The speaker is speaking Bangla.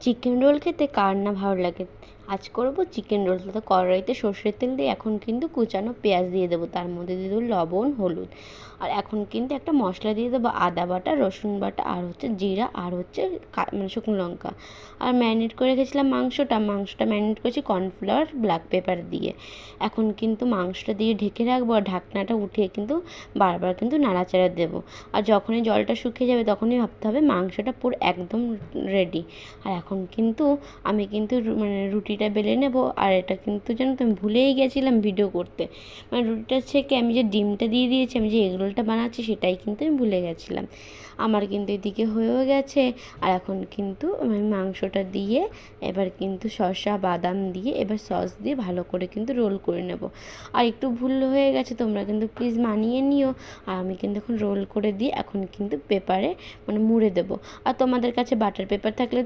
চিকেন রোল খেতে কার না ভালো লাগে। আজ করব চিকেন রোল। তো কড়াইতে সর্ষের তেল দিয়ে এখন কিন্তু কুচানো পেঁয়াজ দিয়ে দেবো, তার মধ্যে দিয়ে দেবো লবণ, হলুদ। আর এখন কিন্তু একটা মশলা দিয়ে দেবো, আদা বাটা, রসুন বাটা, আর হচ্ছে জিরা, আর হচ্ছে মানে শুকনো লঙ্কা। আর ম্যারিনেট করে রেখেছিলাম মাংসটা ম্যারিনেট করেছি কর্নফ্লাওয়ার, ব্ল্যাক পেপার দিয়ে। এখন কিন্তু মাংসটা দিয়ে ঢেকে রাখবো, আর ঢাকনাটা উঠিয়ে কিন্তু বারবার কিন্তু নাড়াচাড়া দেবো। আর যখনই জলটা শুকিয়ে যাবে তখনই ভাবতে হবে মাংসটা পুরো একদম রেডি। আর এখন কিন্তু আমি কিন্তু মানে রুটিটা বেলে নেব। আর এটা কিন্তু জানো তো আমি ভুলেই গেছিলাম ভিডিও করতে, মানে রুটিটা ছেঁকে আমি যে ডিমটা দিয়ে দিয়েছি, আমি যে এগ রোলটা বানাচ্ছি সেটাই কিন্তু আমি ভুলে গেছিলাম। আমার কিন্তু এদিকে হয়েও গেছে। আর এখন কিন্তু আমি মাংসটা দিয়ে এবার কিন্তু শসা বাদাম দিয়ে এবার সস দিয়ে ভালো করে কিন্তু রোল করে নেব। আর একটু ভুল হয়ে গেছে, তোমরা কিন্তু প্লিজ মানিয়ে নিও। আর আমি কিন্তু এখন রোল করে দিয়ে এখন কিন্তু পেপারে মানে মুড়ে দেবো। আর তোমাদের কাছে বাটার পেপার থাকলে তো